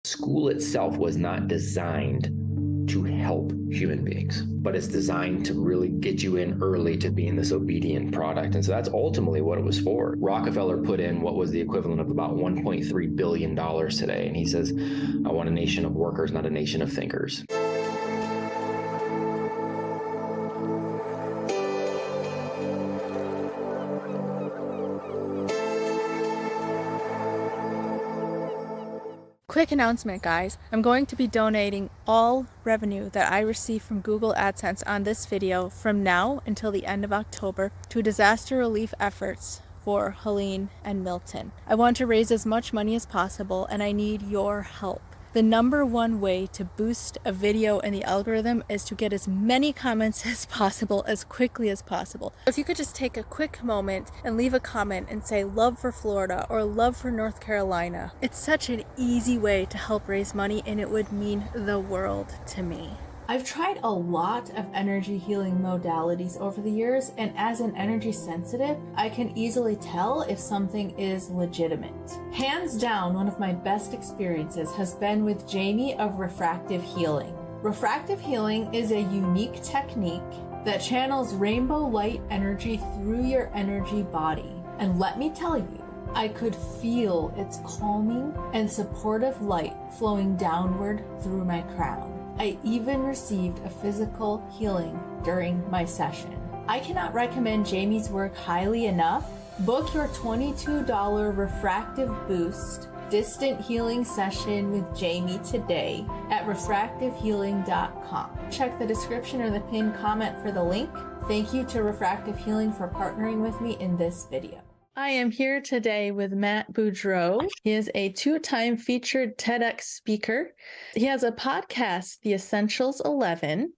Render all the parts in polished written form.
School itself was not designed to help human beings, but it's designed to really get you in early to being this obedient product. And so that's ultimately what it was for. Rockefeller put in what was the equivalent of about $1.3 billion today. And he says, I want a nation of workers, not a nation of thinkers. Quick announcement, guys. I'm going to be donating all revenue that I receive from Google AdSense on this video from now until the end of October to disaster relief efforts for Helene and Milton. I want to raise as much money as possible, and I need your help. The number one way to boost a video in the algorithm is to get as many comments as possible, as quickly as possible. If you could just take a quick moment and leave a comment and say love for Florida or love for North Carolina. It's such an easy way to help raise money, and it would mean the world to me. I've tried a lot of energy healing modalities over the years, and as an energy sensitive, I can easily tell if something is legitimate. Hands down, one of my best experiences has been with Jamie of Refractive Healing. Refractive healing is a unique technique that channels rainbow light energy through your energy body. And let me tell you, I could feel its calming and supportive light flowing downward through my crown. I even received a physical healing during my session. I cannot recommend Jamie's work highly enough. Book your $22 Refractive Boost Distant Healing Session with Jamie today at refractivehealing.com. Check the description or the pinned comment for the link. Thank you to Refractive Healing for partnering with me in this video. I am here today with Matt Beaudreau. He is a two-time featured TEDx speaker. He has a podcast, The Essentials 11.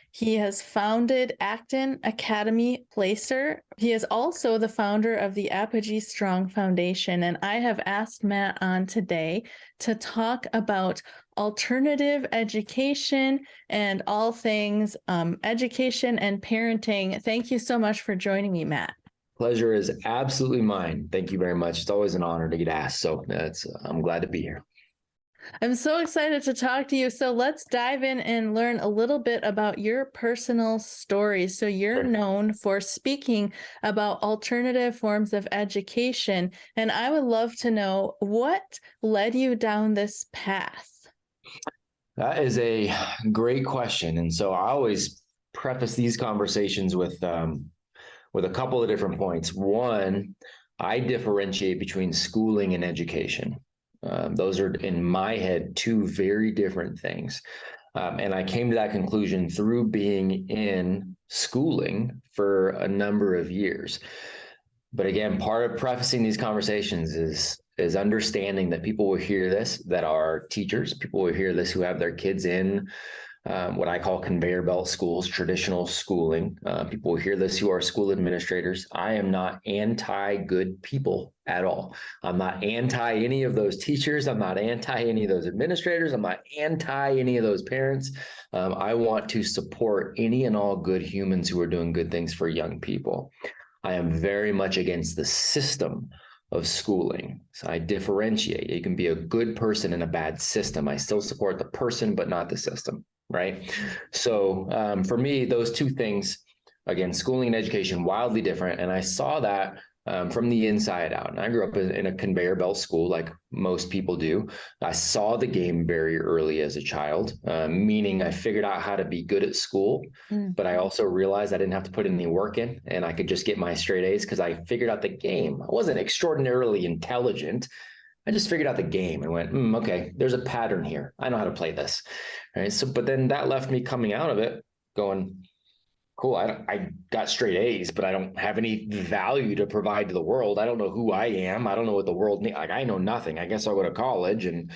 He has founded Acton Academy Placer. He is also the founder of the Apogee Strong Foundation. And I have asked Matt on today to talk about alternative education and all things education and parenting. Thank you so much for joining me, Matt. Pleasure is absolutely mine. Thank you very much. It's always an honor to get asked. So I'm glad to be here. I'm so excited to talk to you. So let's dive in and learn a little bit about your personal story. So you're known for speaking about alternative forms of education. And I would love to know what led you down this path. That is a great question. And so I always preface these conversations with a couple of different points. One, I differentiate between schooling and education. Those are, in my head, two very different things. And I came to that conclusion through being in schooling for a number of years. But again, part of prefacing these conversations is understanding that people will hear this that are teachers, people will hear this who have their kids in what I call conveyor belt schools, traditional schooling. People hear this who are school administrators. I am not anti-good people at all. I'm not anti any of those teachers. I'm not anti any of those administrators. I'm not anti any of those parents. I want to support any and all good humans who are doing good things for young people. I am very much against the system of schooling. So I differentiate. You can be a good person in a bad system. I still support the person, but not the system. Right. So for me, those two things, again, schooling and education, wildly different. And I saw that from the inside out. And I grew up in a conveyor belt school like most people do. I saw the game very early as a child, meaning I figured out how to be good at school, but I also realized I didn't have to put any work in and I could just get my straight A's because I figured out the game. I wasn't extraordinarily intelligent. I just figured out the game and went, okay, there's a pattern here. I know how to play this. Right. So, but then that left me coming out of it going, cool. I got straight A's, but I don't have any value to provide to the world. I don't know who I am. I don't know what the world needs. Like, I know nothing. I guess I'll go to college, and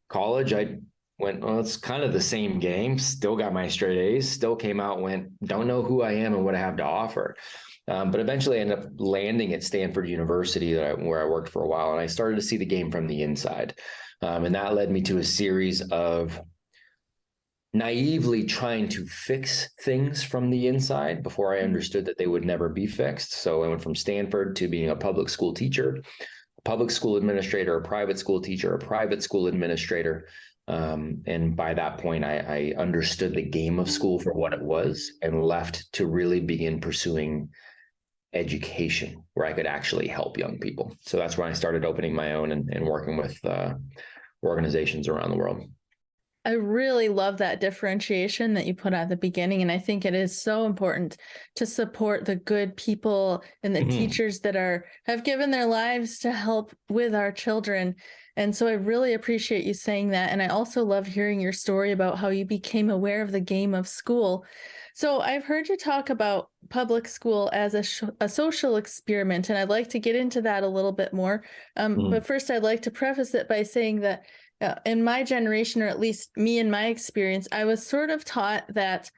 college, I went, well, it's kind of the same game. Still got my straight A's, still came out, went, don't know who I am and what I have to offer. But eventually I ended up landing at Stanford University where I worked for a while, and I started to see the game from the inside. And that led me to a series of naively trying to fix things from the inside before I understood that they would never be fixed. So I went from Stanford to being a public school teacher, a public school administrator, a private school teacher, a private school administrator, And by that point, I understood the game of school for what it was and left to really begin pursuing education where I could actually help young people. So that's when I started opening my own and working with organizations around the world. I really love that differentiation that you put at the beginning. And I think it is so important to support the good people and the teachers that have given their lives to help with our children. And so I really appreciate you saying that. And I also love hearing your story about how you became aware of the game of school. So I've heard you talk about public school as a social experiment, and I'd like to get into that a little bit more. But first, I'd like to preface it by saying that in my generation, or at least me in my experience, I was sort of taught that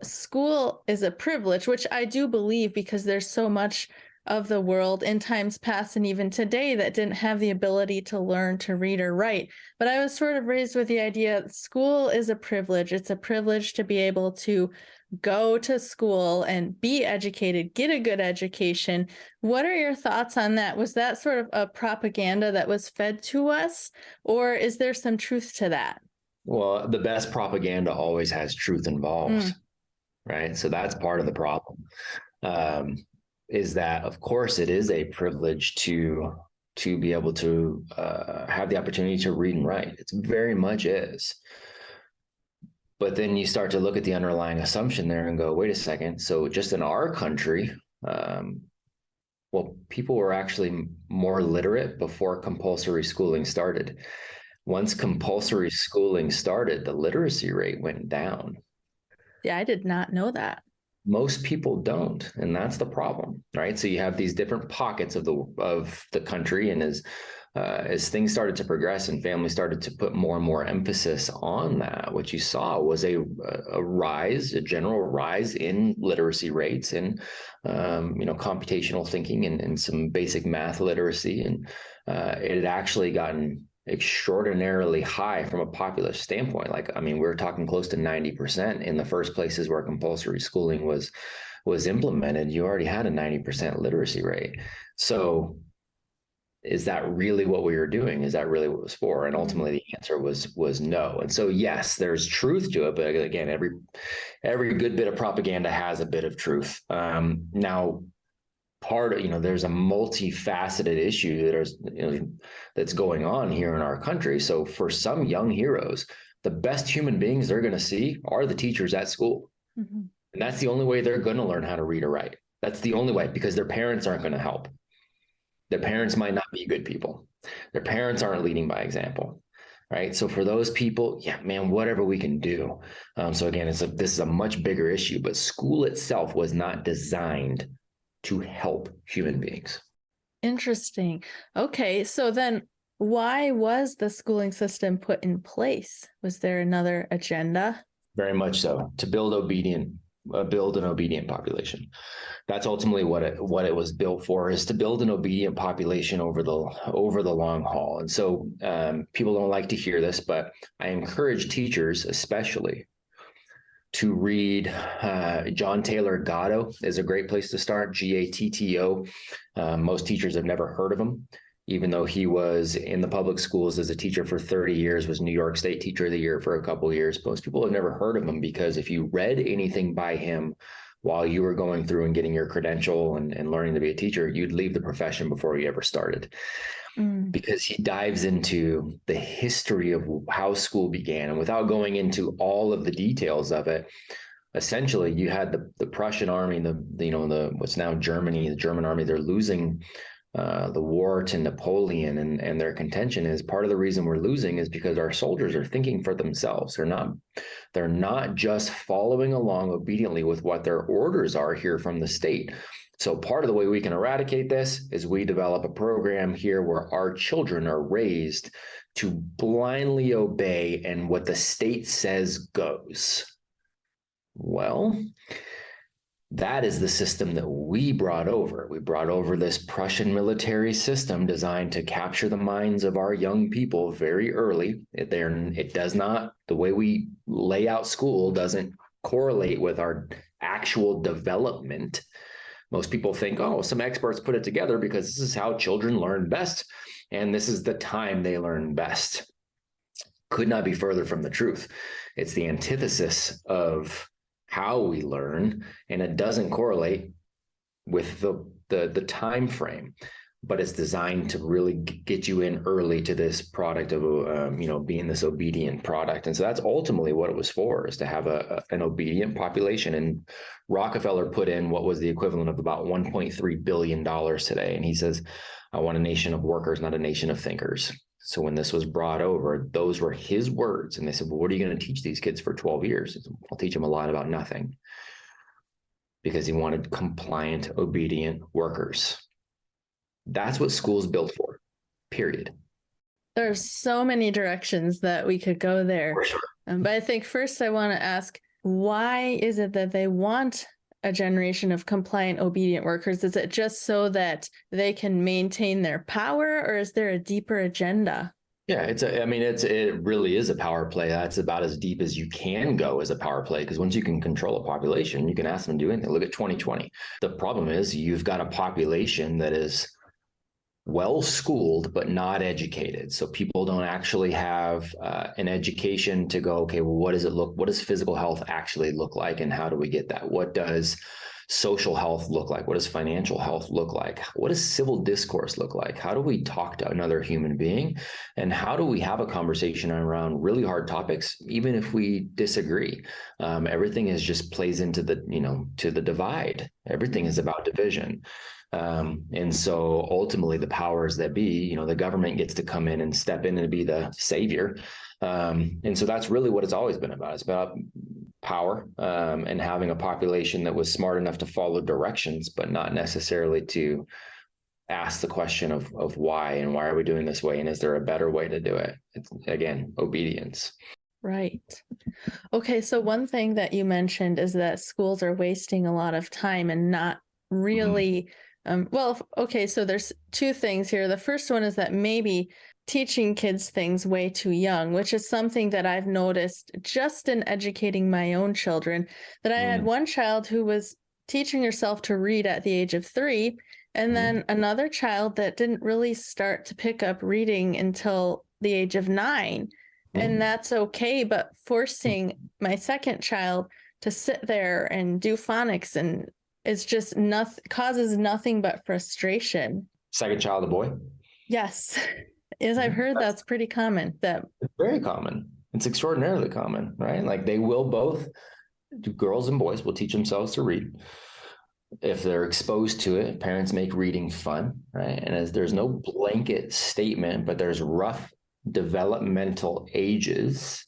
school is a privilege, which I do believe, because there's so much of the world in times past and even today that didn't have the ability to learn to read or write. But I was sort of raised with the idea that school is a privilege. It's a privilege to be able to go to school and be educated, get a good education. What are your thoughts on that? Was that sort of a propaganda that was fed to us, or is there some truth to that? Well, the best propaganda always has truth involved, right? So that's part of the problem. Is that, of course, it is a privilege to be able to have the opportunity to read and write. It very much is. But then you start to look at the underlying assumption there and go, wait a second. So just in our country, people were actually more literate before compulsory schooling started. Once compulsory schooling started, the literacy rate went down. Yeah, I did not know that. Most people don't, and that's the problem, right? So you have these different pockets of the country, and as things started to progress and families started to put more and more emphasis on that, what you saw was a general rise in literacy rates and computational thinking and some basic math literacy, and it had actually gotten extraordinarily high from a popular standpoint. We're talking close to 90% in the first places where compulsory schooling was implemented. You already had a 90% literacy rate. So is that really what we were doing? Is that really what it was for? And ultimately the answer was no. And so, yes, there's truth to it. But again, every good bit of propaganda has a bit of truth. Now, there's a multifaceted issue that's going on here in our country. So for some young heroes, the best human beings they're going to see are the teachers at school. And that's the only way they're going to learn how to read or write. That's the only way, because their parents aren't going to help. Their parents might not be good people. Their parents aren't leading by example, right? So for those people, yeah, man, whatever we can do. So again, this is a much bigger issue, but school itself was not designed to help human beings. Interesting. Okay, so then why was the schooling system put in place? Was there another agenda? Very much so, to build an obedient population. That's ultimately what it was built for, is to build an obedient population over the long haul. And so people don't like to hear this, but I encourage teachers especially to read John Taylor Gatto is a great place to start, Gatto. Most teachers have never heard of him, even though he was in the public schools as a teacher for 30 years, was New York State Teacher of the Year for a couple of years. Most people have never heard of him, because if you read anything by him while you were going through and getting your credential and learning to be a teacher, you'd leave the profession before you ever started. Because he dives into the history of how school began. And without going into all of the details of it, essentially you had the Prussian army, what's now Germany, the German army, they're losing the war to Napoleon, and their contention is part of the reason we're losing is because our soldiers are thinking for themselves. They're not just following along obediently with what their orders are here from the state. So part of the way we can eradicate this is we develop a program here where our children are raised to blindly obey, and what the state says goes. Well, that is the system that we brought over. We brought over this Prussian military system designed to capture the minds of our young people very early. It does not, the way we lay out school doesn't correlate with our actual development. Most people think, oh, some experts put it together because this is how children learn best, and this is the time they learn best. Could not be further from the truth. It's the antithesis of how we learn, and it doesn't correlate with the time frame, but it's designed to really get you in early to this product of being this obedient product. And so that's ultimately what it was for, is to have an obedient population. And Rockefeller put in what was the equivalent of about $1.3 billion today, and he says, I want a nation of workers, not a nation of thinkers. So when this was brought over, those were his words. And they said, well, what are you going to teach these kids for 12 years? Said, I'll teach them a lot about nothing. Because he wanted compliant, obedient workers. That's what school's built for, period. There's so many directions that we could go there. For sure. But I think first I want to ask, why is it that they want a generation of compliant, obedient workers? Is it just so that they can maintain their power, or is there a deeper agenda? Yeah, it really is a power play. That's about as deep as you can go as a power play, because once you can control a population, you can ask them to do anything. Look at 2020. The problem is you've got a population that is well-schooled, but not educated. So people don't actually have an education to go, okay, well, what does physical health actually look like? And how do we get that? What does social health look like? What does financial health look like? What does civil discourse look like? How do we talk to another human being? And how do we have a conversation around really hard topics, even if we disagree? Everything is just plays into to the divide. Everything is about division. And so ultimately the powers that be, the government gets to come in and step in and be the savior. And so that's really what it's always been about. It's about power, and having a population that was smart enough to follow directions, but not necessarily to ask the question of why, and why are we doing this way? And is there a better way to do it? It's, again, obedience. Right. Okay. So one thing that you mentioned is that schools are wasting a lot of time and not really, so there's two things here. The first one is that maybe teaching kids things way too young, which is something that I've noticed just in educating my own children, that I had one child who was teaching herself to read at the age of 3, and then another child that didn't really start to pick up reading until the age of 9. And that's okay, but forcing my second child to sit there and do phonics and it's just causes nothing but frustration. Second child, a boy? Yes. As I've heard, that's pretty common. It's very common. It's extraordinarily common, right? Like girls and boys will teach themselves to read. If they're exposed to it, parents make reading fun, right? And as there's no blanket statement, but there's rough developmental ages.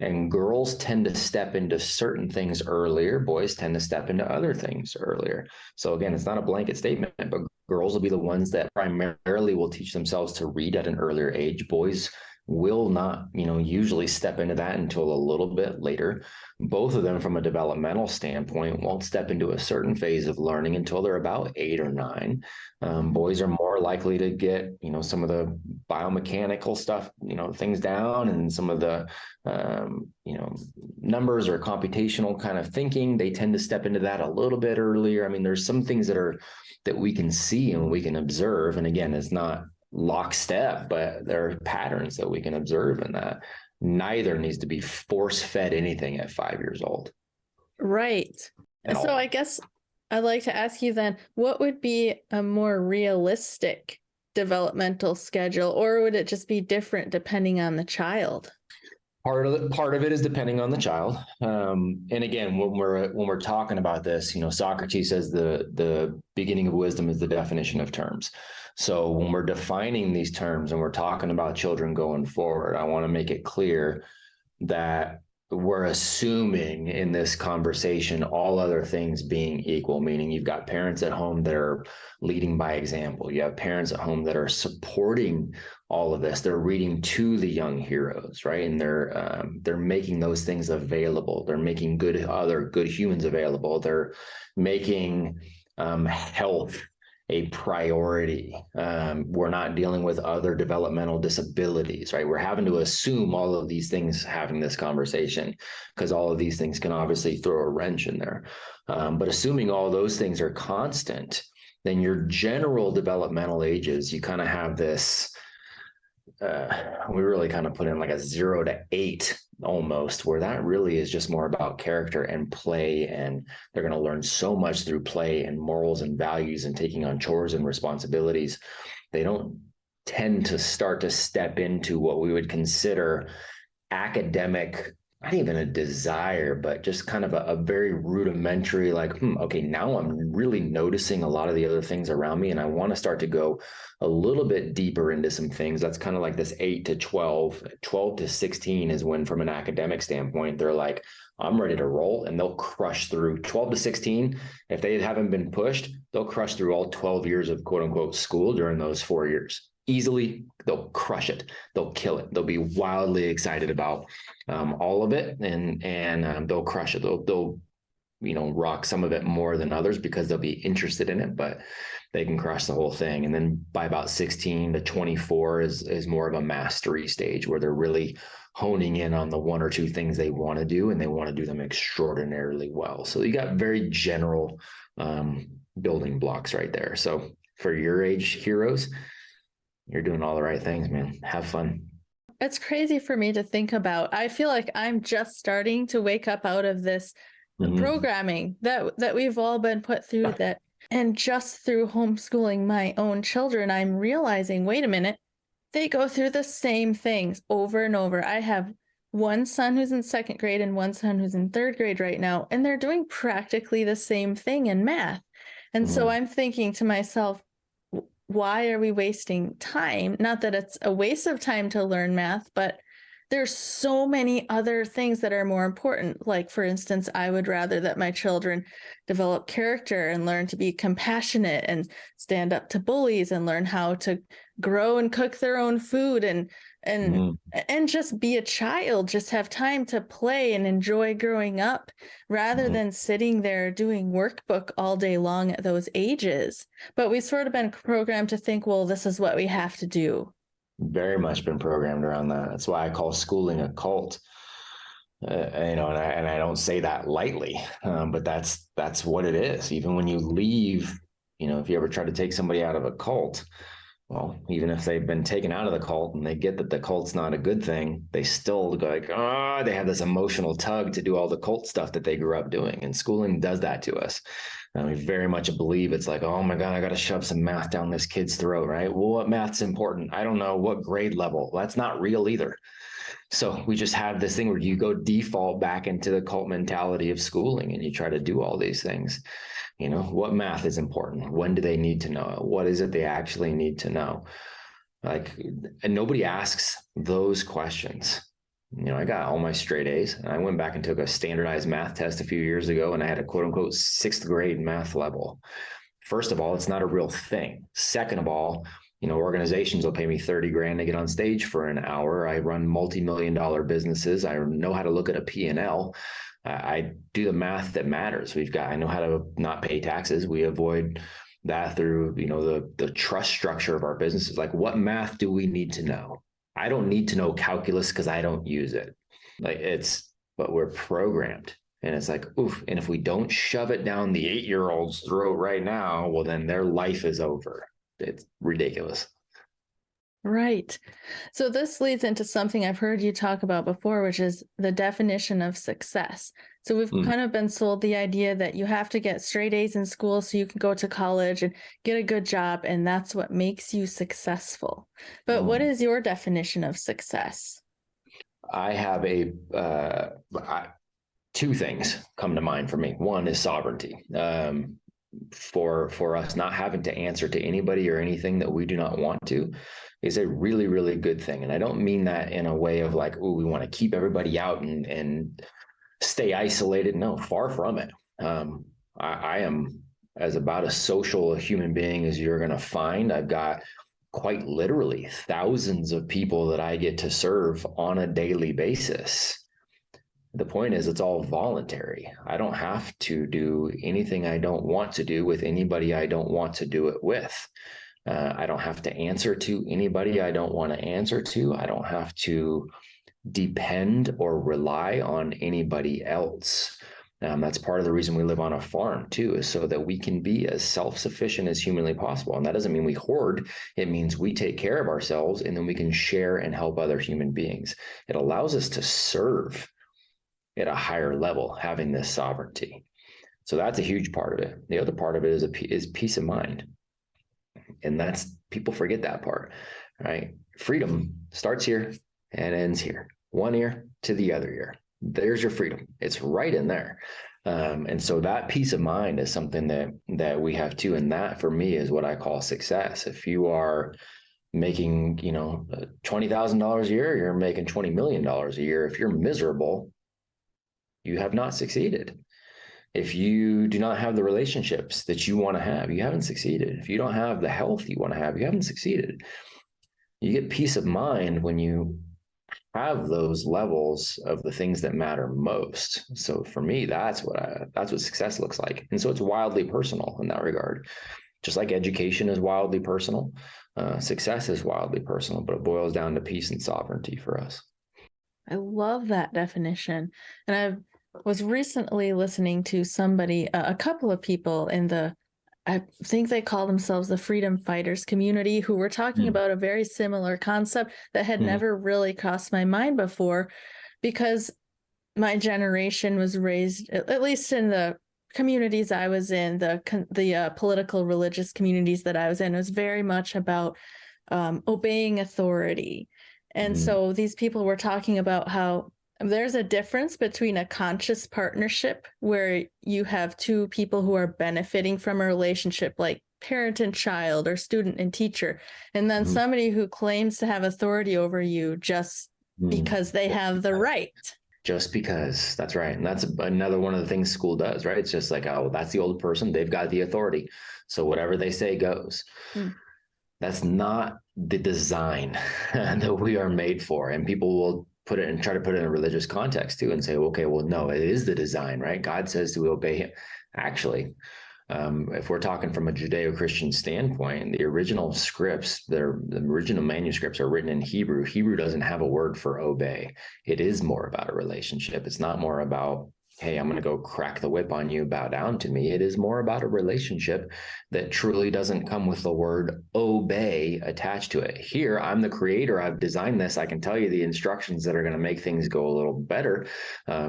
And girls tend to step into certain things earlier. Boys tend to step into other things earlier. So again, it's not a blanket statement, but girls will be the ones that primarily will teach themselves to read at an earlier age. Boys will not, usually step into that until a little bit later. Both of them, from a developmental standpoint, won't step into a certain phase of learning until they're about 8 or 9. Boys are more likely to get, some of the biomechanical stuff, things down, and some of the, numbers or computational kind of thinking. They tend to step into that a little bit earlier. I mean, there's some things that we can see and we can observe. And again, it's not lockstep, but there are patterns that we can observe in that. Neither needs to be force-fed anything at 5 years old. Right. So I guess I'd like to ask you then, what would be a more realistic developmental schedule, or would it just be different depending on the child? Part of it is depending on the child. And again, when we're talking about this, Socrates says the beginning of wisdom is the definition of terms. So when we're defining these terms and we're talking about children going forward, I want to make it clear that we're assuming in this conversation all other things being equal, meaning you've got parents at home that are leading by example. You have parents at home that are supporting all of this. They're reading to the young heroes, right? And they're making those things available. They're making other good humans available. They're making health a priority. We're not dealing with other developmental disabilities, right? We're having to assume all of these things having this conversation, because all of these things can obviously throw a wrench in there. But assuming all those things are constant, then your general developmental ages, you kind of have this we really kind of put in like a 0 to 8 almost, where that really is just more about character and play. And they're going to learn so much through play and morals and values and taking on chores and responsibilities. They don't tend to start to step into what we would consider academic, not even a desire, but just kind of a very rudimentary, like, okay, now I'm really noticing a lot of the other things around me, and I want to start to go a little bit deeper into some things. That's kind of like this 8 to 12, 12 to 16 is when, from an academic standpoint, they're like, I'm ready to roll, and they'll crush through 12 to 16. If they haven't been pushed, they'll crush through all 12 years of quote unquote school during those 4 years. Easily, they'll crush it. They'll kill it. They'll be wildly excited about all of it, and they'll crush it. They'll rock some of it more than others because they'll be interested in it, but they can crush the whole thing. And then by about 16 to 24 is more of a mastery stage where they're really honing in on the 1 or 2 things they want to do, and they want to do them extraordinarily well. So you got very general building blocks right there. So for your age heroes, you're doing all the right things, man. Have fun. It's crazy for me to think about. I feel like I'm just starting to wake up out of this programming that we've all been put through, that, and just through homeschooling my own children, I'm realizing, wait a minute, they go through the same things over and over. I have one son who's in 2nd grade and one son who's in 3rd grade right now, and they're doing practically the same thing in math. And so I'm thinking to myself, why are we wasting time? Not that it's a waste of time to learn math, but there's so many other things that are more important. Like, for instance, I would rather that my children develop character and learn to be compassionate and stand up to bullies and learn how to grow and cook their own food and just be a child, just have time to play and enjoy growing up, rather than sitting there doing workbook all day long at those ages. But we've sort of been programmed to think, well, this is what we have to do. Very much been programmed around that. That's why I call schooling a cult. And I don't say that lightly, but that's what it is. Even when you leave, if you ever try to take somebody out of a cult, well, even if they've been taken out of the cult and they get that the cult's not a good thing, they still go like, they have this emotional tug to do all the cult stuff that they grew up doing. And schooling does that to us. And we very much believe it's like, oh my God, I got to shove some math down this kid's throat, right? Well, what math's important? I don't know. What grade level? That's not real either. So we just have this thing where you go default back into the cult mentality of schooling, and you try to do all these things. What math is important? When do they need to know it? What is it they actually need to know? And nobody asks those questions. I got all my straight A's, and I went back and took a standardized math test a few years ago, and I had a quote unquote 6th grade math level. First of all, it's not a real thing. Second of all, organizations will pay me 30 grand to get on stage for an hour. I run multi-million-dollar businesses. I know how to look at a P&L. I do the math that matters. I know how to not pay taxes. We avoid that through, the trust structure of our businesses. Like, what math do we need to know? I don't need to know calculus because I don't use it. But we're programmed. And it's like, oof. And if we don't shove it down the 8-year-old's throat right now, well, then their life is over. It's ridiculous. Right. So this leads into something I've heard you talk about before, which is the definition of success. So we've kind of been sold the idea that you have to get straight A's in school so you can go to college and get a good job, and that's what makes you successful. But what is your definition of success? I have two things come to mind for me. One is sovereignty. For us not having to answer to anybody or anything that we do not want to is a really, really good thing. And I don't mean that in a way of like, oh, we want to keep everybody out and stay isolated. No, far from it. I am as about as social a human being as you're going to find. I've got quite literally thousands of people that I get to serve on a daily basis. The point is, it's all voluntary. I don't have to do anything I don't want to do with anybody I don't want to do it with. I don't have to answer to anybody I don't want to answer to. I don't have to depend or rely on anybody else. That's part of the reason we live on a farm too, is so that we can be as self-sufficient as humanly possible. And that doesn't mean we hoard. It means we take care of ourselves, and then we can share and help other human beings. It allows us to serve at a higher level, having this sovereignty. So that's a huge part of it. The other part of it is peace of mind. And that's, people forget that part, right? Freedom starts here and ends here, one ear to the other ear. There's your freedom. It's right in there. And so that peace of mind is something that we have too. And that for me is what I call success. If you are making, $20,000 a year, you're making $20 million a year. If you're miserable, you have not succeeded. If you do not have the relationships that you want to have, you haven't succeeded. If you don't have the health you want to have, you haven't succeeded. You get peace of mind when you have those levels of the things that matter most. So for me, that's what success looks like. And so it's wildly personal in that regard. Just like education is wildly personal, success is wildly personal, but it boils down to peace and sovereignty for us. I love that definition. And I was recently listening to somebody, a couple of people in I think they call themselves the freedom fighters community, who were talking about a very similar concept that had never really crossed my mind before, because my generation was raised, at least in the communities I was in, the political religious communities that I was in, was very much about obeying authority. And so these people were talking about how there's a difference between a conscious partnership where you have two people who are benefiting from a relationship, like parent and child or student and teacher, and then somebody who claims to have authority over you just because they have the right. Just because, that's right. And that's another one of the things school does, right? It's just like, oh, that's the older person. They've got the authority. So whatever they say goes. That's not the design that we are made for. And people will put it and try to put it in a religious context too and say, okay, well, no, it is the design, right? God says to obey him. Actually, if we're talking from a Judeo-Christian standpoint, the original scripts, the original manuscripts are written in Hebrew. Hebrew doesn't have a word for obey. It is more about a relationship. It's not more about, hey, I'm going to go crack the whip on you, bow down to me. It is more about a relationship that truly doesn't come with the word obey attached to it. Here, I'm the creator. I've designed this. I can tell you the instructions that are going to make things go a little better.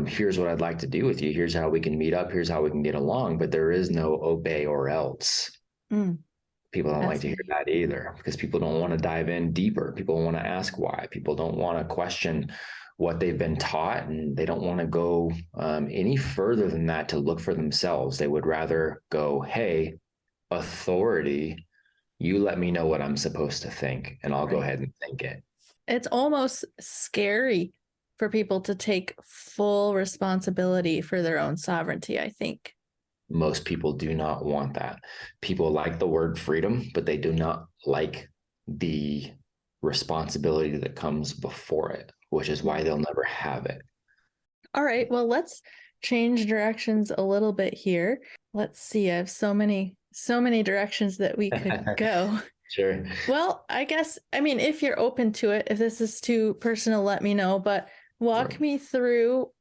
Here's what I'd like to do with you. Here's how we can meet up. Here's how we can get along. But there is no obey or else. People don't like to hear that either, because people don't want to dive in deeper. People want to ask why. People don't want to question what they've been taught, and they don't want to go any further than that to look for themselves. They would rather go, hey, authority, you let me know what I'm supposed to think, and I'll go ahead and think it. It's almost scary for people to take full responsibility for their own sovereignty, I think. Most people do not want that. People like the word freedom, but they do not like the responsibility that comes before it, which is why they'll never have it. All right, well, let's change directions a little bit here. Let's see. I have so many directions that we could go. Sure. Well, I mean, if you're open to it, if this is too personal, let me know, but walk me through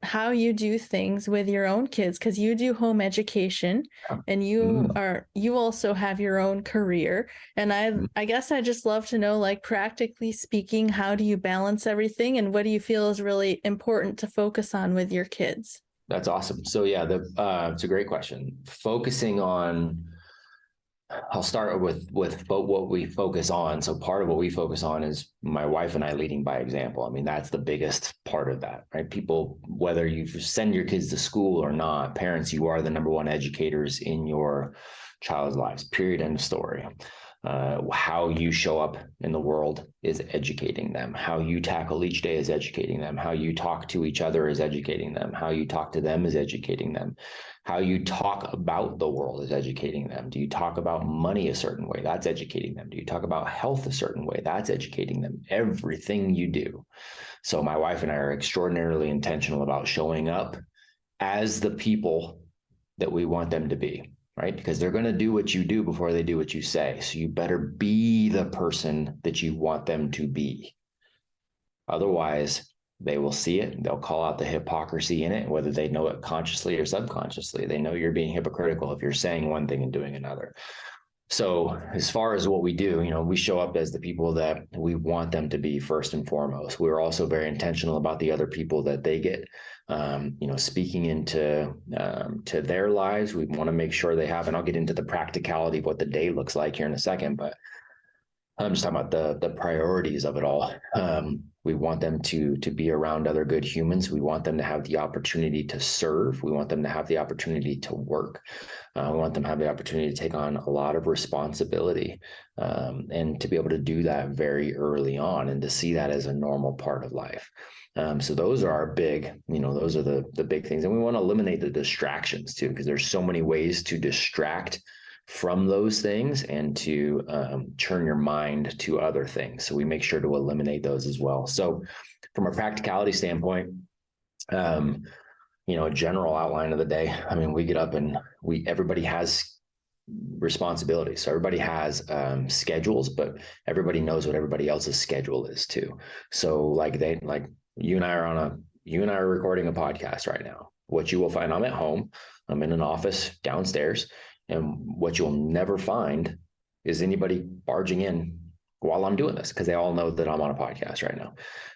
how you do things with your own kids, because you do home education and you also have your own career. And I guess I just love to know, like, practically speaking, how do you balance everything, and what do you feel is really important to focus on with your kids? That's awesome. So yeah, it's a great question. Focusing on, I'll start with what we focus on. So part of what we focus on is my wife and I leading by example. I mean, that's the biggest part of that, right? People, whether you send your kids to school or not, parents, you are the number one educators in your child's lives, period, end of story. How you show up in the world is educating them. How you tackle each day is educating them. How you talk to each other is educating them. How you talk to them is educating them. How you talk about the world is educating them. Do you talk about money a certain way? That's educating them. Do you talk about health a certain way? That's educating them. Everything you do. So my wife and I are extraordinarily intentional about showing up as the people that we want them to be. Right? Because they're going to do what you do before they do what you say. So you better be the person that you want them to be. Otherwise, They will see it. They'll call out the hypocrisy in it, whether they know it consciously or subconsciously. They know you're being hypocritical if you're saying one thing and doing another. So as far as what we do, we show up as the people that we want them to be first and foremost. We're also very intentional about the other people that they get, speaking into to their lives. We want to make sure they have, and I'll get into the practicality of what the day looks like here in a second, but I'm just talking about the priorities of it all. We want them to be around other good humans. We want them to have the opportunity to serve. We want them to have the opportunity to work. We want them to have the opportunity to take on a lot of responsibility, and to be able to do that very early on and to see that as a normal part of life. So those are our big, those are the big things. And we want to eliminate the distractions too, because there's so many ways to distract from those things and to turn your mind to other things. So we make sure to eliminate those as well. So from a practicality standpoint, a general outline of the day, we get up and everybody has responsibilities. So everybody has schedules, but everybody knows what everybody else's schedule is too. So you and I are recording a podcast right now. What you will find, I'm at home, I'm in an office downstairs. And what you'll never find is anybody barging in while I'm doing this, because they all know that I'm on a podcast right now,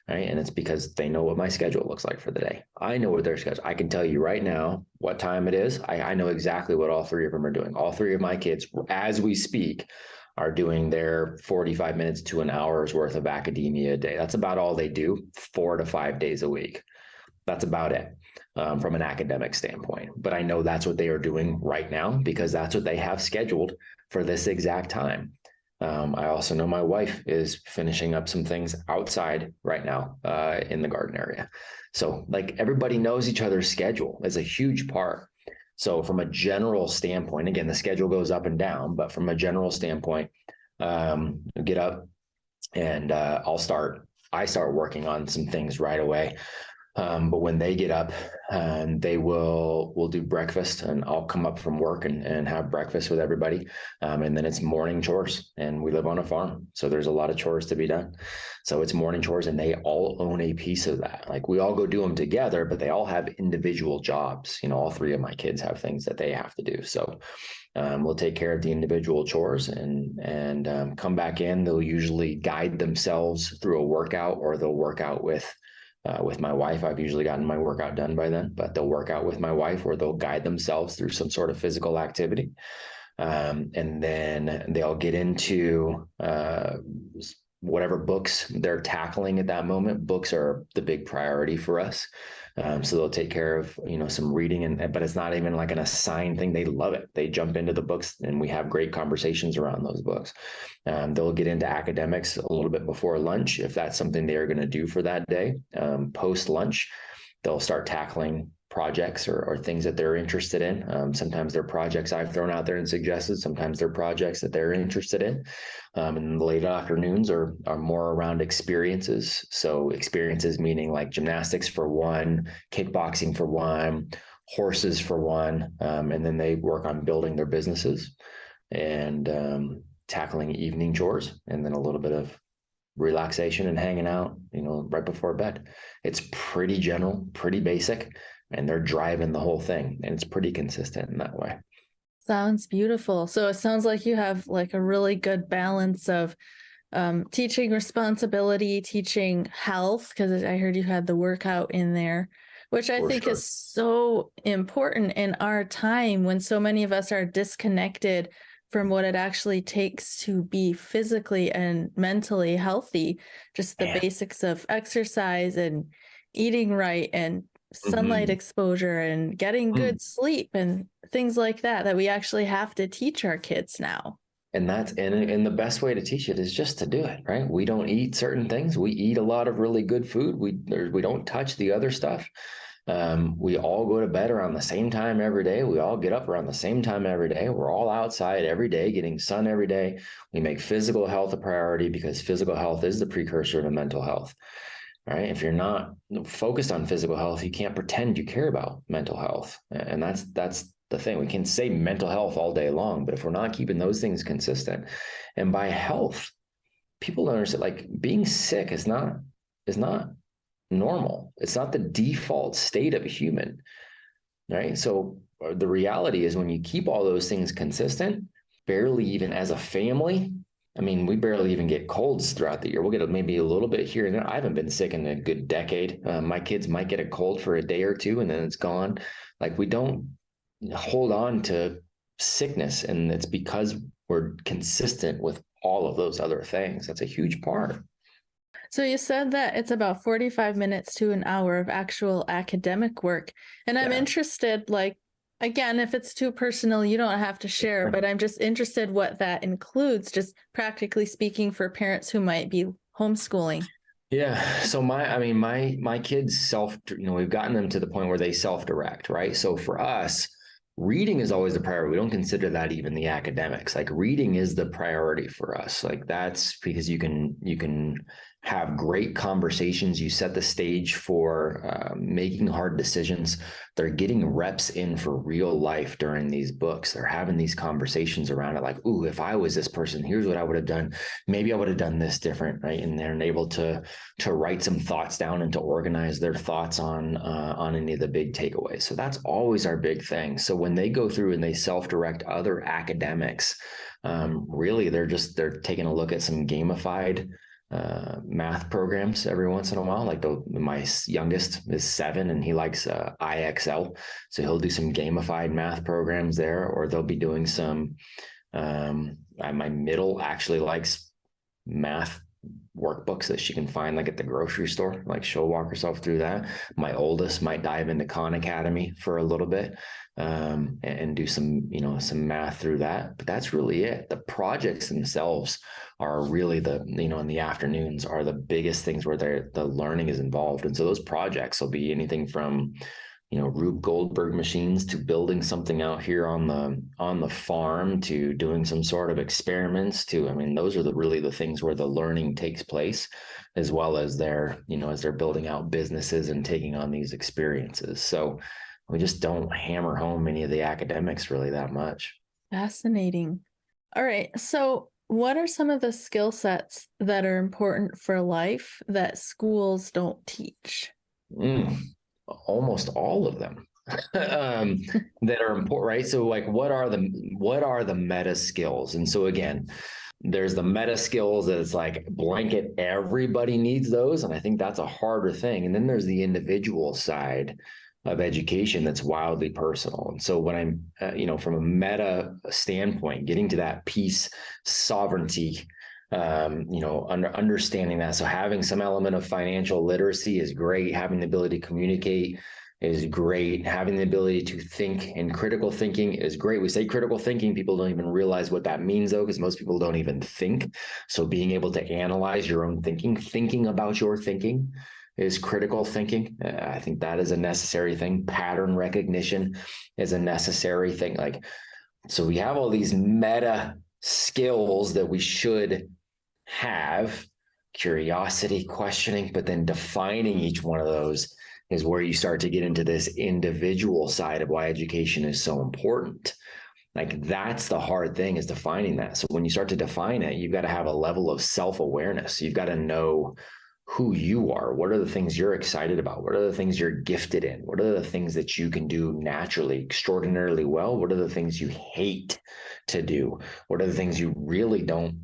right? And it's because they know what my schedule looks like for the day. I know what their schedule. I can tell you right now what time it is. I know exactly what all three of them are doing. All three of my kids, as we speak, are doing their 45 minutes to an hour's worth of academia a day. That's about all they do, 4 to 5 days a week. That's about it. From an academic standpoint. But I know that's what they are doing right now because that's what they have scheduled for this exact time. I also know my wife is finishing up some things outside right now in the garden area. So everybody knows each other's schedule. It's a huge part. So from a general standpoint, again, the schedule goes up and down, but from a general standpoint, get up and I start working on some things right away. But when they get up, we'll do breakfast, and I'll come up from work and have breakfast with everybody. And then it's morning chores, and we live on a farm. So there's a lot of chores to be done. So it's morning chores, and they all own a piece of that. We all go do them together, but they all have individual jobs. All three of my kids have things that they have to do. So we'll take care of the individual chores and come back in. They'll usually guide themselves through a workout, or they'll work out with my wife. I've usually gotten my workout done by then, but they'll work out with my wife, or they'll guide themselves through some sort of physical activity. And then they'll get into whatever books they're tackling at that moment. Books are the big priority for us. So they'll take care of, some reading, but it's not even like an assigned thing. They love it. They jump into the books, and we have great conversations around those books. They'll get into academics a little bit before lunch, if that's something they are going to do for that day. Post lunch, they'll start tackling projects or things that they're interested in. Sometimes they're projects I've thrown out there and suggested. Sometimes they're projects that they're interested in. And the late afternoons are more around experiences. So experiences meaning like gymnastics for one, kickboxing for one, horses for one. And then they work on building their businesses and tackling evening chores, and then a little bit of relaxation and hanging out, right before bed. It's pretty general, pretty basic, and they're driving the whole thing, and it's pretty consistent in that way. Sounds beautiful. So it sounds like you have a really good balance of teaching responsibility, teaching health, because I heard you had the workout in there, which I think is so important in our time when so many of us are disconnected from what it actually takes to be physically and mentally healthy. Just the basics of exercise and eating right and sunlight exposure and getting good sleep and things like that we actually have to teach our kids now. And the best way to teach it is just to do it, right? We don't eat certain things. We eat a lot of really good food. We don't touch the other stuff. We all go to bed around the same time every day. We all get up around the same time every day. We're all outside every day, getting sun every day. We make physical health a priority because physical health is the precursor to mental health, right? If you're not focused on physical health, you can't pretend you care about mental health. And that's the thing. We can say mental health all day long, but if we're not keeping those things consistent, and by health, people don't understand, being sick is not normal. It's not the default state of a human, right? So the reality is when you keep all those things consistent, barely even as a family, I mean, we barely even get colds throughout the year. We'll get maybe a little bit here and there. I haven't been sick in a good decade. My kids might get a cold for a day or two and then it's gone. Like we don't hold on to sickness, and it's because we're consistent with all of those other things. That's a huge part. So you said that it's about 45 minutes to an hour of actual academic work. And I'm interested, like, again, if it's too personal, you don't have to share, but I'm just interested what that includes, just practically speaking, for parents who might be homeschooling. Yeah. So my kids we've gotten them to the point where they self-direct, right? So for us, reading is always the priority. We don't consider that even the academics. Like reading is the priority for us. Like that's because you can have great conversations. You set the stage for making hard decisions. They're getting reps in for real life during these books. They're having these conversations around it. Like, ooh, if I was this person, here's what I would have done. Maybe I would have done this different, right? And they're able to write some thoughts down and to organize their thoughts on any of the big takeaways. So that's always our big thing. So when they go through and they self-direct other academics, really they're taking a look at some gamified math programs every once in a while. Like my youngest is 7 and he likes IXL, so he'll do some gamified math programs there, or they'll be doing some my middle actually likes math workbooks that she can find like at the grocery store. Like she'll walk herself through that. My oldest might dive into Khan Academy for a little bit and do some math through that. But that's really it. The projects themselves are really in the afternoons are the biggest things where the learning is involved. And so those projects will be anything from Rube Goldberg machines to building something out here on the farm to doing some sort of experiments to, those are really the things where the learning takes place, as well as as they're building out businesses and taking on these experiences. So we just don't hammer home any of the academics really that much. Fascinating. All right. So what are some of the skill sets that are important for life that schools don't teach? Almost all of them that are important, right? So like what are the meta skills? And so again, there's the meta skills that it's like blanket, everybody needs those. And I think that's a harder thing. And then there's the individual side of education that's wildly personal. And so when I'm, from a meta standpoint, getting to that peace, sovereignty, understanding that. So having some element of financial literacy is great. Having the ability to communicate is great. Having the ability to think, and critical thinking is great. We say critical thinking, people don't even realize what that means though, because most people don't even think. So being able to analyze your own thinking about your thinking is critical thinking. I think that is a necessary thing. Pattern recognition is a necessary thing. Like, so we have all these meta skills that we should have: curiosity, questioning, but then defining each one of those is where you start to get into this individual side of why education is so important. Like that's the hard thing, is defining that. So when you start to define it, you've got to have a level of self-awareness. You've got to know who you are. What are the things you're excited about? What are the things you're gifted in? What are the things that you can do naturally, extraordinarily well? What are the things you hate to do? What are the things you really don't,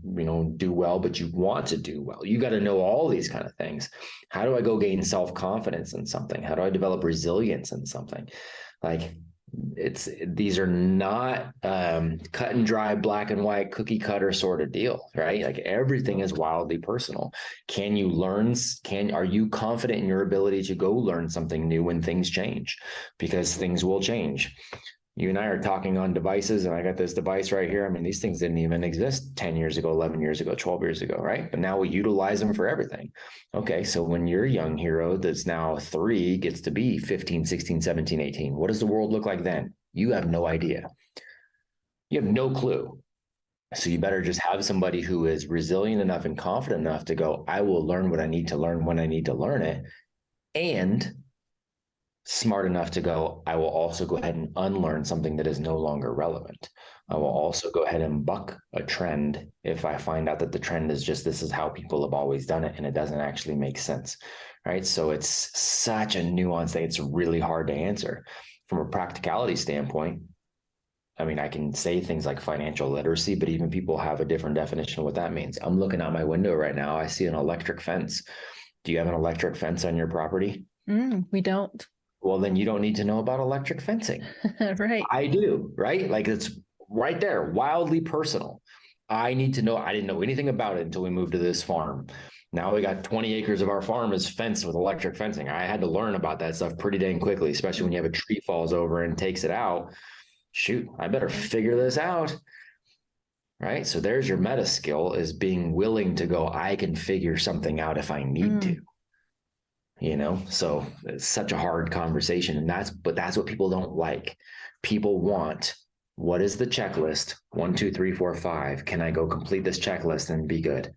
do well, but you want to do well? You got to know all these kind of things. How do I go gain self-confidence in something? How do I develop resilience in something? Like, these are not cut and dry, black and white, cookie cutter sort of deal, right? Like everything is wildly personal. Can you learn? Are you confident in your ability to go learn something new when things change? Because things will change. You and I are talking on devices, and I got this device right here. These things didn't even exist 10 years ago, 11 years ago, 12 years ago, right? But now we utilize them for everything. Okay, so when your young hero that's now 3 gets to be 15, 16, 17, 18, what does the world look like then? You have no idea. You have no clue. So you better just have somebody who is resilient enough and confident enough to go, I will learn what I need to learn when I need to learn it. And smart enough to go, I will also go ahead and unlearn something that is no longer relevant. I will also go ahead and buck a trend if I find out that the trend is just this is how people have always done it and it doesn't actually make sense, right? So it's such a nuanced thing. It's really hard to answer. From a practicality standpoint, I mean, I can say things like financial literacy, but even people have a different definition of what that means. I'm looking out my window right now. I see an electric fence. Do you have an electric fence on your property? We don't. Well, then you don't need to know about electric fencing. Right. I do, right? Like it's right there, wildly personal. I need to know. I didn't know anything about it until we moved to this farm. Now we got 20 acres of our farm is fenced with electric fencing. I had to learn about that stuff pretty dang quickly, especially when you have a tree falls over and takes it out. Shoot, I better figure this out. Right. So there's your meta skill, is being willing to go, I can figure something out if I need to. So it's such a hard conversation. And that's what people don't like. People want, what is the checklist? 1, 2, 3, 4, 5. Can I go complete this checklist and be good?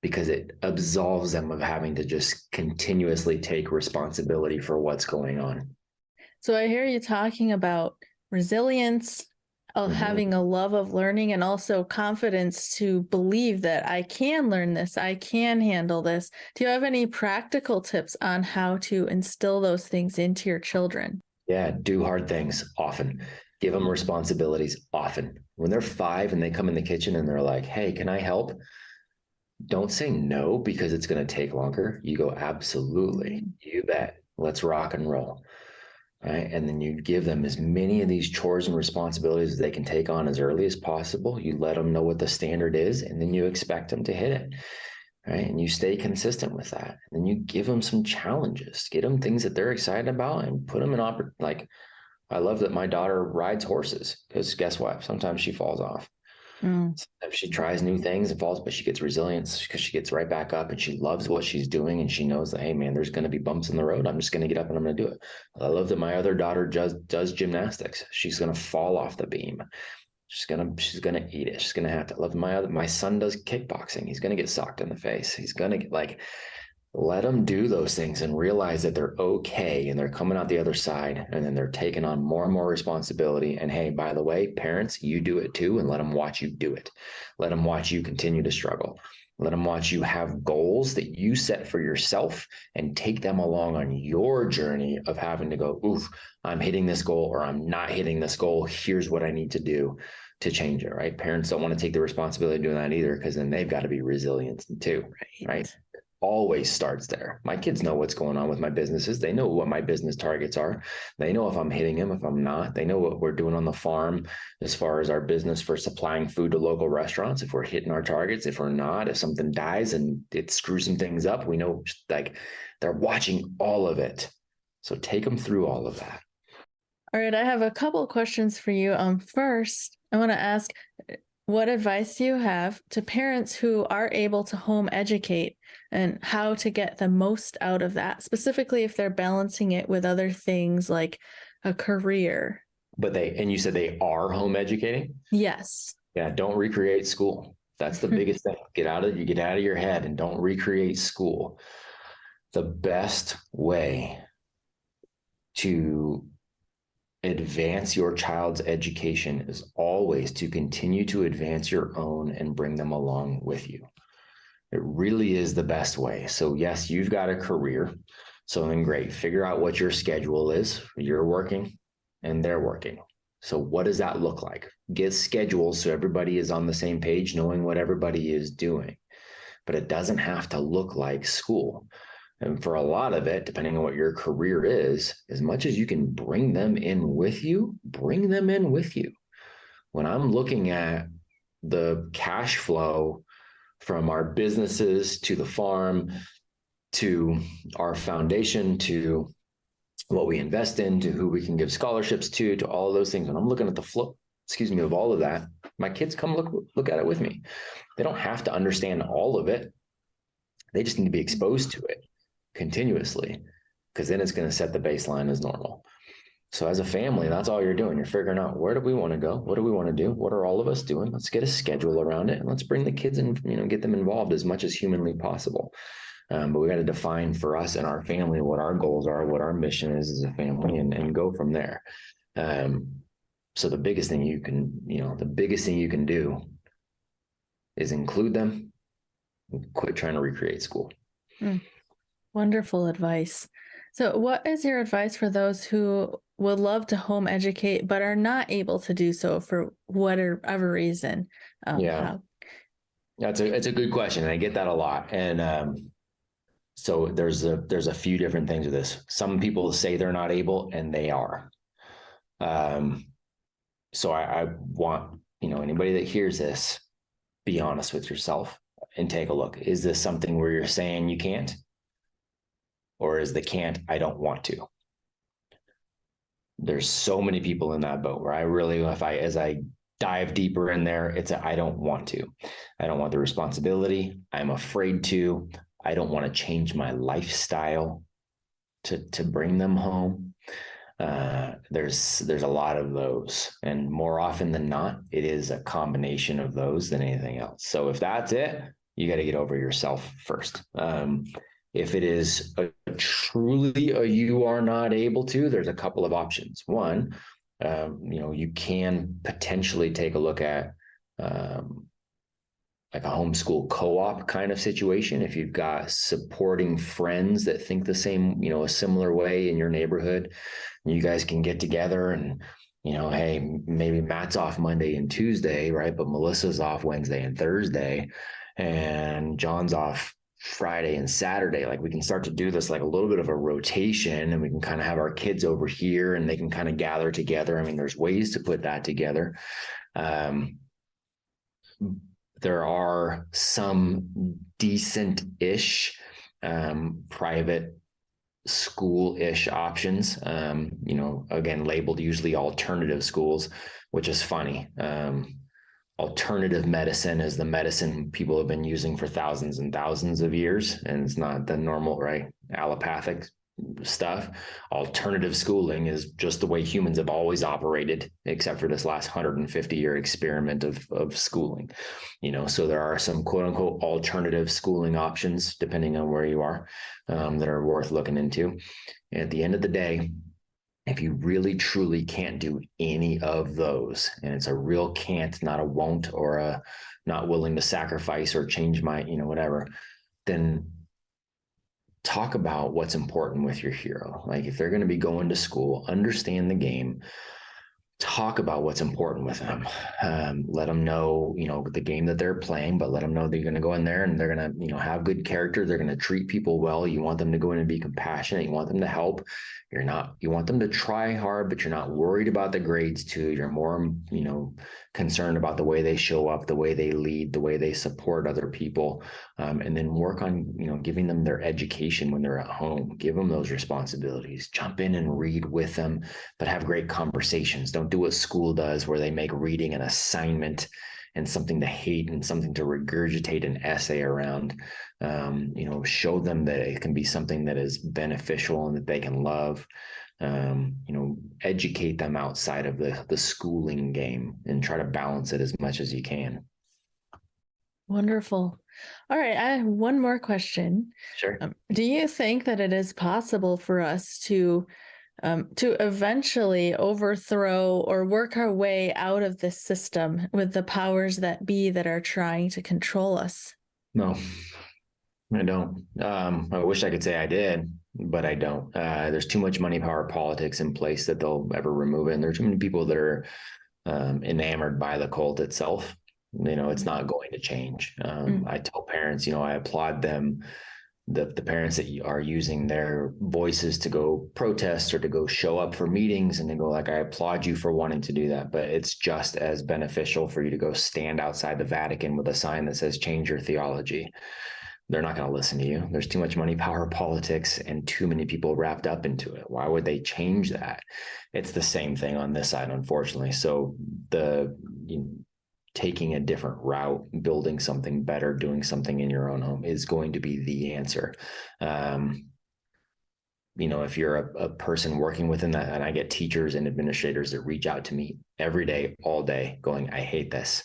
Because it absolves them of having to just continuously take responsibility for what's going on. So I hear you talking about resilience, having a love of learning, and also confidence to believe that I can learn this, I can handle this. Do you have any practical tips on how to instill those things into your children? Yeah, do hard things often. Give them responsibilities often. When they're 5 and they come in the kitchen and they're like, hey, can I help? Don't say no because it's going to take longer. You go, absolutely. You bet. Let's rock and roll. Right. And then you give them as many of these chores and responsibilities as they can take on as early as possible. You let them know what the standard is, and then you expect them to hit it. Right. And you stay consistent with that. And then you give them some challenges, get them things that they're excited about, and put them in like, I love that my daughter rides horses, because guess what? Sometimes she falls off. Sometimes she tries new things and falls, but she gets resilience because she gets right back up and she loves what she's doing. And she knows that, hey man, there's going to be bumps in the road. I'm just going to get up and I'm going to do it. I love that my other daughter does gymnastics. She's going to fall off the beam. She's going to eat it. She's going to have to. I love my son does kickboxing. He's going to get socked in the face. He's going to get let them do those things and realize that they're okay and they're coming out the other side, and then they're taking on more and more responsibility. And hey, by the way, parents, you do it too, and let them watch you do it. Let them watch you continue to struggle. Let them watch you have goals that you set for yourself and take them along on your journey of having to go, oof, I'm hitting this goal or I'm not hitting this goal. Here's what I need to do to change it, right? Parents don't want to take the responsibility of doing that either, because then they've got to be resilient too, right? Always starts there. My kids know what's going on with my businesses. They know what my business targets are. They know if I'm hitting them, if I'm not. They know what we're doing on the farm as far as our business for supplying food to local restaurants, if we're hitting our targets, if we're not, if something dies and it screws some things up, we know, like, they're watching all of it. So take them through all of that. All right, I have a couple of questions for you. First, I want to ask, what advice do you have to parents who are able to home educate, and how to get the most out of that, specifically if they're balancing it with other things like a career? And you said they are home educating? Yes. Yeah, don't recreate school. That's the biggest thing. Get out of your head and don't recreate school. The best way to advance your child's education is always to continue to advance your own and bring them along with you. It really is the best way. So yes, you've got a career. So then great, figure out what your schedule is. You're working and they're working. So what does that look like? Get schedules so everybody is on the same page, knowing what everybody is doing. But it doesn't have to look like school. And for a lot of it, depending on what your career is, as much as you can bring them in with you, bring them in with you. When I'm looking at the cash flow from our businesses to the farm, to our foundation, to what we invest in, to who we can give scholarships to all of those things. When I'm looking at the flow, of all of that, my kids come look at it with me. They don't have to understand all of it. They just need to be exposed to it continuously, because then it's going to set the baseline as normal. So as a family, that's all you're doing. You're figuring out, where do we want to go? What do we want to do? What are all of us doing? Let's get a schedule around it, and let's bring the kids in, get them involved as much as humanly possible. But we got to define for us and our family what our goals are, what our mission is as a family, and go from there. So the biggest thing you can do is include them, quit trying to recreate school. Wonderful advice. So what is your advice for those who would love to home educate but are not able to do so for whatever reason? It's a good question, and I get that a lot. And so there's a few different things with this. Some people say they're not able, and they are. So I want, anybody that hears this, be honest with yourself and take a look. Is this something where you're saying you can't? Or is the can't, I don't want to? There's so many people in that boat where I really, as I dive deeper in there, I don't want to. I don't want the responsibility. I'm afraid to. I don't want to change my lifestyle to bring them home. There's a lot of those, and more often than not, it is a combination of those than anything else. So if that's it, you got to get over yourself first. If it is truly you are not able to, there's a couple of options. One, you can potentially take a look at like a homeschool co-op kind of situation. If you've got supporting friends that think the same, a similar way in your neighborhood, you guys can get together and, hey, maybe Matt's off Monday and Tuesday, right? But Melissa's off Wednesday and Thursday, and John's off Friday and Saturday. Like, we can start to do this like a little bit of a rotation, and we can kind of have our kids over here and they can kind of gather together. I mean, there's ways to put that together. There are some decent-ish private school-ish options, again, labeled usually alternative schools, which is funny. Alternative medicine is the medicine people have been using for thousands and thousands of years, and it's not the normal, right, allopathic stuff. Alternative schooling is just the way humans have always operated, except for this last 150-year experiment of schooling. So there are some quote unquote alternative schooling options, depending on where you are, that are worth looking into. And at the end of the day, if you really truly can't do any of those, and it's a real can't, not a won't, or a not willing to sacrifice or change my, whatever, then talk about what's important with your hero. Like, if they're going to be going to school, understand the game, talk about what's important with them. Let them know, the game that they're playing, but let them know they're going to go in there and they're going to, have good character. They're going to treat people well. You want them to go in and be compassionate. You want them to help. You want them to try hard, but you're not worried about the grades too. You're more, concerned about the way they show up, the way they lead, the way they support other people. And then work on, giving them their education when they're at home. Give them those responsibilities. Jump in and read with them, but have great conversations. Don't do what school does, where they make reading an assignment and something to hate and something to regurgitate an essay around. Show them that it can be something that is beneficial and that they can love. Educate them outside of the schooling game, and try to balance it as much as you can. Wonderful. All right, I have one more question. Sure. Do you think that it is possible for us to eventually overthrow or work our way out of this system with the powers that be that are trying to control us? No, I don't. I wish I could say I did, but I don't. There's too much money, power, politics in place that they'll ever remove it. And there's too many people that are enamored by the cult itself. It's not going to change. I tell parents, I applaud them, the parents that are using their voices to go protest or to go show up for meetings, and they go like, I applaud you for wanting to do that, but it's just as beneficial for you to go stand outside the Vatican with a sign that says change your theology. They're not going to listen to you. There's too much money, power, politics, and too many people wrapped up into it. Why would they change that? It's the same thing on this side, unfortunately. So taking a different route, building something better, doing something in your own home is going to be the answer. If you're a person working within that, and I get teachers and administrators that reach out to me every day, all day going, I hate this.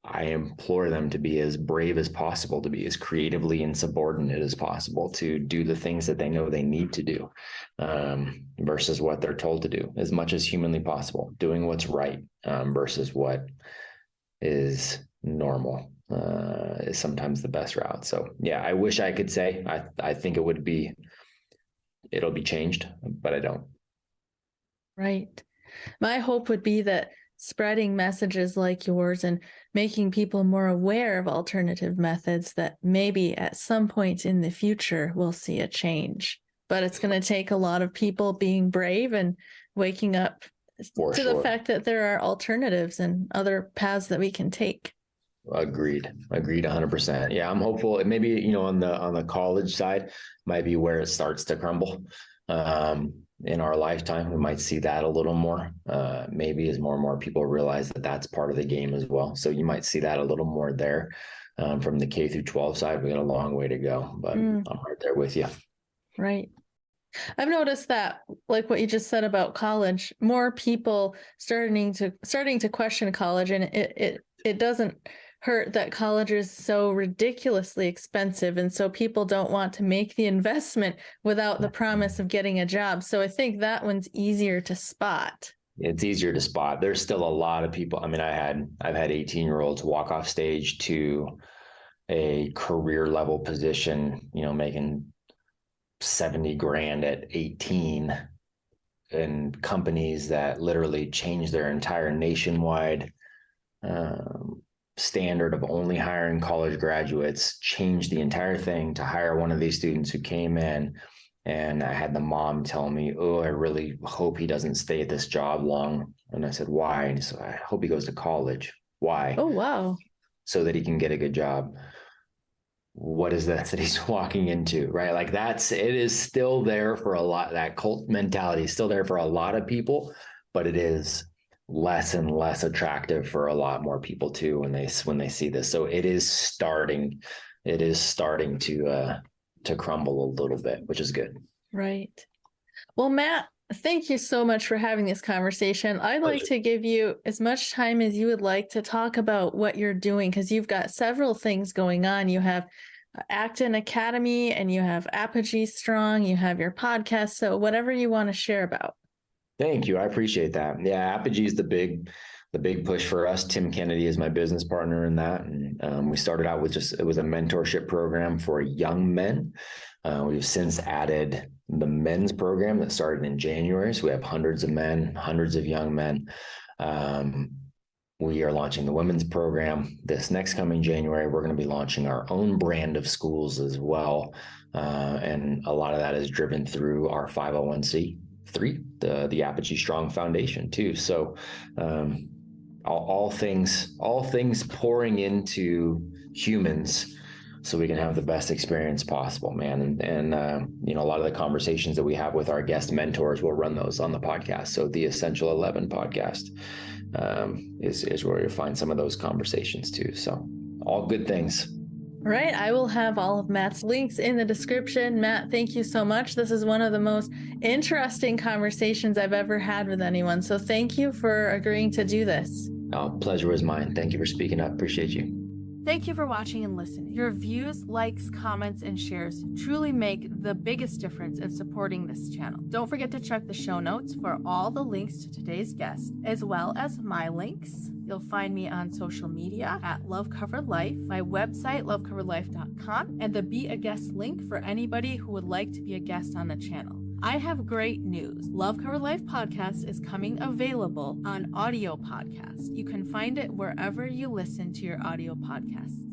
I implore them to be as brave as possible, to be as creatively insubordinate as possible, to do the things that they know they need to do, versus what they're told to do, as much as humanly possible, doing what's right, versus what is normal, is sometimes the best route. So yeah, I wish I could say, I think it'll be changed, but I don't. Right. My hope would be that spreading messages like yours and making people more aware of alternative methods, that maybe at some point in the future we'll see a change. But it's going to take a lot of people being brave and waking up to the fact that there are alternatives and other paths that we can take. Agreed 100%. Yeah, I'm hopeful. Maybe, on the college side might be where it starts to crumble. In our lifetime, we might see that a little more, maybe as more and more people realize that that's part of the game as well. So you might see that a little more there. From the K through 12 side, we got a long way to go, but I'm right there with you. Right. I've noticed that, like what you just said about college, more people starting to question college, and it doesn't hurt that college is so ridiculously expensive, and so people don't want to make the investment without the promise of getting a job. So I think that one's easier to spot. It's easier to spot. There's still a lot of people. I mean, I've had 18-year-olds walk off stage to a career level position, making 70 grand at 18, and companies that literally change their entire nationwide standard of only hiring college graduates, changed the entire thing to hire one of these students who came in. And I had the mom tell me, "Oh, I really hope he doesn't stay at this job long." And I said, "Why?" And he said, "I hope he goes to college." "Why?" Oh, wow. "So that he can get a good job." What is that he's walking into, right? Like it is still there for a lot. That cult mentality is still there for a lot of people, but it is less and less attractive for a lot more people too when they see this. So it is starting to crumble a little bit, which is good. Right. Well, Matt, thank you so much for having this conversation. I'd like to give you as much time as you would like to talk about what you're doing, because you've got several things going on. You have Acton Academy, and you have Apogee Strong, you have your podcast. So whatever you want to share about. Thank you. I appreciate that. Yeah, Apogee is the big push for us. Tim Kennedy is my business partner in that. And we started out with it was a mentorship program for young men. We've since added the men's program that started in January. So we have hundreds of men, hundreds of young men. We are launching the women's program this next coming January. We're going to be launching our own brand of schools as well. And a lot of that is driven through our 501c3, the Apogee Strong Foundation too. So all things pouring into humans so we can have the best experience possible, man. And a lot of the conversations that we have with our guest mentors, we'll run those on the podcast. So the Essential 11 podcast is where you'll find some of those conversations too. So all good things. All right. I will have all of Matt's links in the description. Matt, thank you so much. This is one of the most interesting conversations I've ever had with anyone. So thank you for agreeing to do this. Oh, pleasure was mine. Thank you for speaking up. Appreciate you. Thank you for watching and listening. Your views, likes, comments, and shares truly make the biggest difference in supporting this channel. Don't forget to check the show notes for all the links to today's guest, as well as my links. You'll find me on social media at Love Covered Life, my website, lovecoveredlife.com, and the Be a Guest link for anybody who would like to be a guest on the channel. I have great news. Love Covered Life podcast is coming available on audio podcast. You can find it wherever you listen to your audio podcasts.